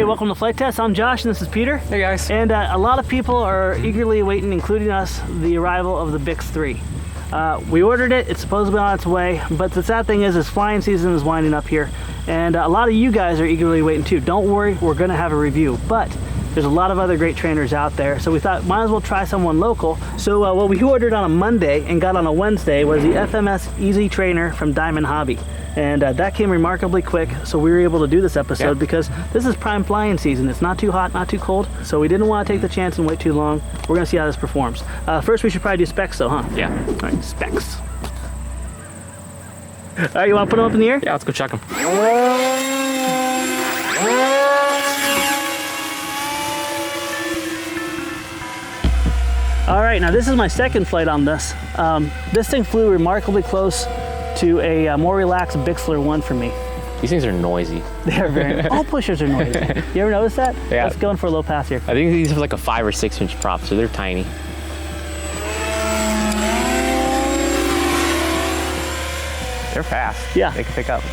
Hey, welcome to Flight Test. I'm Josh and this is Peter. Hey guys. And a lot of people are eagerly awaiting, including us, the arrival of the Bix 3. We ordered it, it's supposed to be on its way, but the sad thing is flying season is winding up here, and a lot of you guys are eagerly waiting too. Don't worry, we're gonna have a review, but there's a lot of other great trainers out there, so we thought might as well try someone local. So what we ordered on a Monday and got on a Wednesday was the FMS Easy Trainer from Diamond Hobby. And that came remarkably quick, so we were able to do this episode because this is prime flying season. It's not too hot, not too cold, so we didn't want to take the chance and wait too long. We're gonna see how this performs. First, we should probably do specs though, huh? Yeah. All right, specs. All right, you want to put them up in the air? Yeah, let's go check them. All right, now this is my second flight on this. This thing flew remarkably close to a more relaxed Bixler 1 for me. These things are noisy. They are very, all pushers are noisy. You ever notice that? Yeah. Let's go in for a low pass here. I think these have like a 5 or 6 inch prop, so they're tiny. They're fast. Yeah. They can pick up.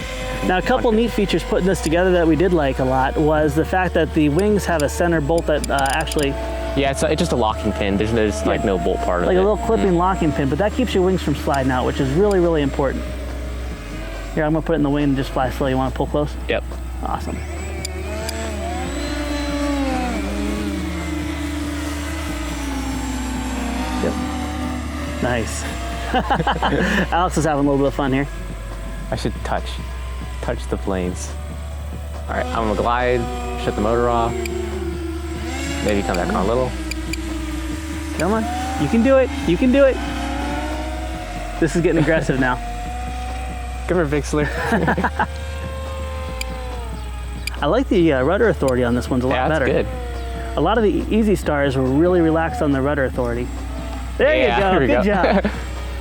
Now, a couple neat features putting this together that we did like a lot was the fact that the wings have a center bolt that actually... Yeah, it's just a locking pin. There's like no bolt part of it. Like a little clipping locking pin, but that keeps your wings from sliding out, which is really, really important. Here, I'm gonna put it in the wing and just fly slow. You wanna pull close? Yep. Awesome. Yep. Nice. Alex is having a little bit of fun here. I should touch the planes. All right, I'm gonna glide, shut the motor off. Maybe come back on a little. Come on, you can do it, you can do it. This is getting aggressive now. Come here, Bixler. I like the rudder authority on this one's a lot better. Yeah, that's good. A lot of the Easy Stars were really relaxed on the rudder authority. There you go, good job.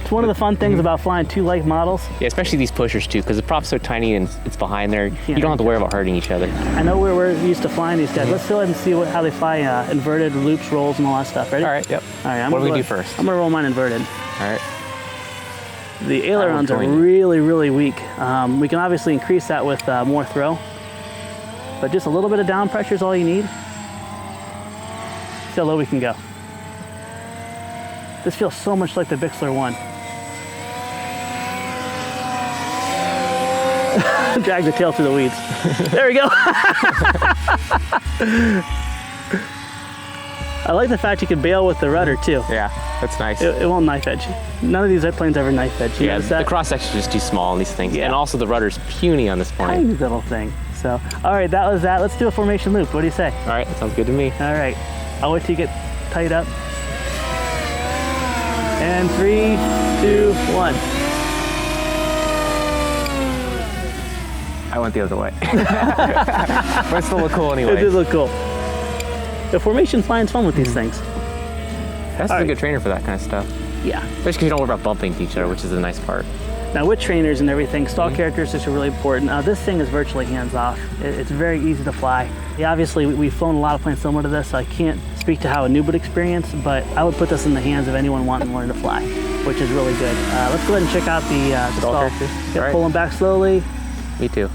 It's one of the fun things about flying two like models. Yeah, especially these pushers too, because the prop's so tiny and it's behind there, you don't have to worry about hurting each other. I know we're used to flying these guys. Let's go ahead and see how they fly inverted, loops, rolls, and all that stuff. Ready? All right, yep. All right, what do we do first? I'm gonna roll mine inverted. All right. The ailerons are really, really weak. We can obviously increase that with more throw, but just a little bit of down pressure is all you need. See how low we can go. This feels so much like the Bixler 1. Drag the tail through the weeds. There we go. I like the fact you can bail with the rudder too. Yeah, that's nice. It won't knife edge. None of these planes ever knife edge. Yeah, the cross section is just too small on these things. Yeah. And also the rudder's puny on this plane. Tiny little thing. So, all right, that was that. Let's do a formation loop. What do you say? All right, that sounds good to me. All right, I'll wait till you get tied up. And 3, 2, 1. I went the other way. But it still look cool anyway. It did look cool. The formation flying's fun with these things. That's a good trainer for that kind of stuff. Yeah. Especially because you don't worry about bumping to each other, which is the nice part. Now with trainers and everything, stall characteristics are really important. This thing is virtually hands-off. It's very easy to fly. Yeah, obviously, we've flown a lot of planes similar to this, so I can't speak to how a noob would experience, but I would put this in the hands of anyone wanting to learn to fly, which is really good. Let's go ahead and check out the stall. Yep, pull them back slowly. Me too.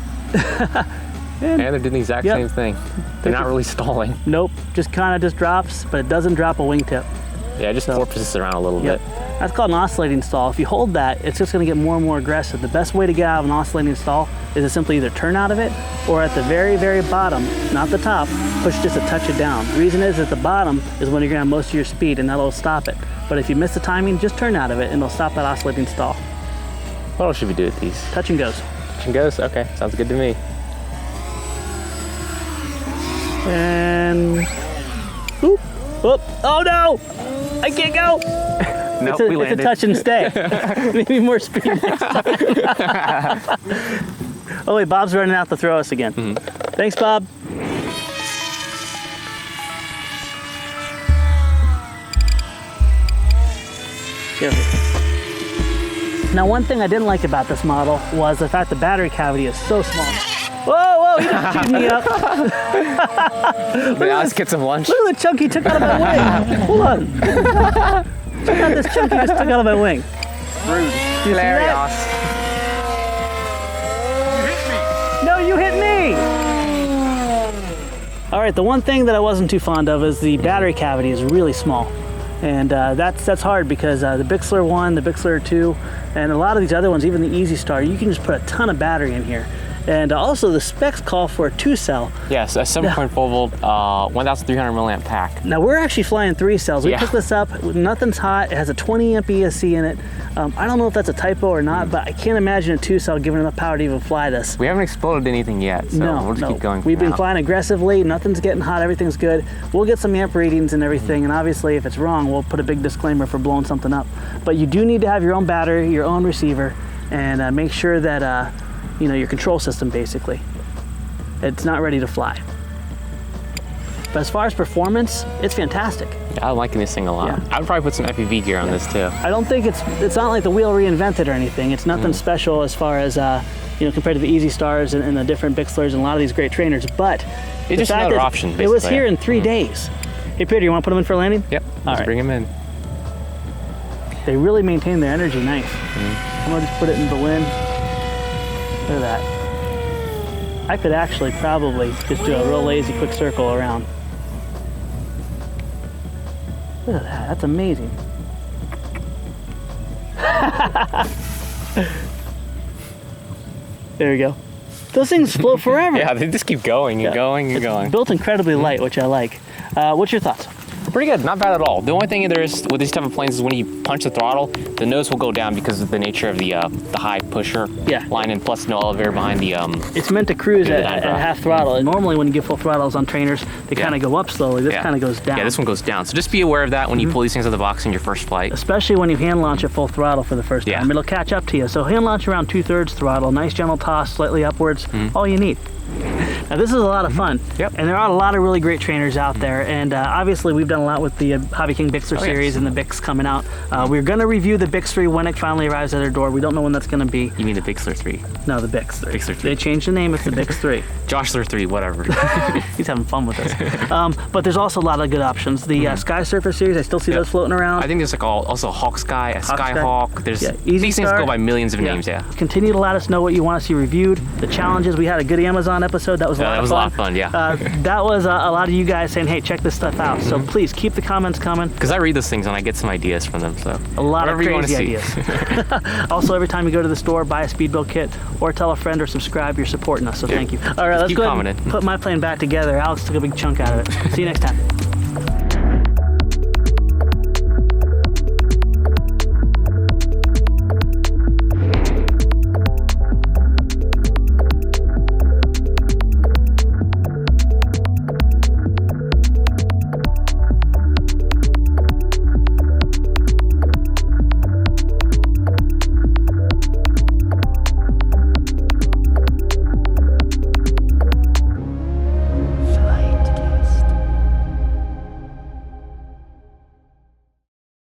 and they're doing the exact same thing. They're not really stalling. Nope, just kind of drops, but it doesn't drop a wingtip. Yeah, it just warps this around a little bit. That's called an oscillating stall. If you hold that, it's just going to get more and more aggressive. The best way to get out of an oscillating stall is to simply either turn out of it or at the very, very bottom, not the top, push just a touch it down. The reason is at the bottom is when you're going to have most of your speed and that'll stop it. But if you miss the timing, just turn out of it and it'll stop that oscillating stall. What else should we do with these? Touch and goes. Touch and goes? Okay, sounds good to me. And... Oop. Oop. Oh no! I can't go! Nope, we landed. It's a touch and stay. Maybe more speed next time. Oh wait, Bob's running out to throw us again. Thanks, Bob. Now one thing I didn't like about this model was the fact the battery cavity is so small. Whoa, whoa, he just chewed me up. Let's get some lunch. Look at the chunk he took out of my wing. Hold on. Check out this chunk he just took out of my wing. Rude. Hilarious. No, you hit me. right, the one thing that I wasn't too fond of is the battery cavity is really small. And that's hard because the Bixler 1, the Bixler 2, and a lot of these other ones, even the Easy Star, you can just put a ton of battery in here. And also the specs call for a 2-cell. Yes, a 7.4 volt, 1,300 milliamp pack. Now we're actually flying 3 cells. We picked this up, nothing's hot, it has a 20 amp ESC in it. I don't know if that's a typo or not, but I can't imagine a 2-cell giving enough power to even fly this. We haven't exploded anything yet, so we'll just keep going. We've been flying aggressively, nothing's getting hot, everything's good. We'll get some amp readings and everything, and obviously if it's wrong, we'll put a big disclaimer for blowing something up. But you do need to have your own battery, your own receiver, and make sure that you know, your control system basically, it's not ready to fly. But as far as performance, it's fantastic. Yeah, I'm liking this thing a lot. Yeah. I would probably put some FPV gear on this too. I don't think it's not like the wheel reinvented or anything. It's nothing special as far as you know, compared to the Easy Stars and the different Bixlers and a lot of these great trainers. But it's just another option. Basically. It was here in 3 days. Hey Peter, you want to put them in for landing? Yep. Let's bring them in. They really maintain their energy nice. I'm gonna just put it in the wind. Look at that. I could actually probably just do a real lazy quick circle around. Look at that, that's amazing. There we go. Those things float forever. Yeah, they just keep going and going and going. Built incredibly light, which I like. What's your thoughts? Pretty good, not bad at all. The only thing there is with these type of planes is when you punch the throttle, the nose will go down because of the nature of the high pusher line, and plus no elevator behind the. It's meant to cruise at half throttle. And normally when you get full throttles on trainers, they kind of go up slowly. This kind of goes down. Yeah, this one goes down. So just be aware of that when you pull these things out of the box in your first flight. Especially when you hand launch at full throttle for the first time. It'll catch up to you. So hand launch around 2/3 throttle, nice gentle toss, slightly upwards, all you need. Now this is a lot of fun, and there are a lot of really great trainers out there, and obviously we've done a lot with the Hobby King Bixler series and the Bix coming out. We're going to review the Bix 3 when it finally arrives at our door. We don't know when that's going to be. You mean the Bixler 3? No, the Bix 3. Bixler 3. They changed the name, it's the Bix 3. Joshler 3, whatever. He's having fun with us. But there's also a lot of good options. The Sky Surfer series, I still see those floating around. I think there's like also Hawk Sky, a Skyhawk. There's Easy these things go by millions of names, Continue to let us know what you want to see reviewed. The challenges, we had a good Amazon episode. That was a lot of fun. That was a lot of you guys saying, hey, check this stuff out. So please keep the comments coming. Because I read those things and I get some ideas from them. So a lot of crazy ideas. Also, every time you go to the store, buy a speed build kit or tell a friend or subscribe, you're supporting us. So thank you. All right, let's go ahead and put my plane back together. Alex took a big chunk out of it. See you next time.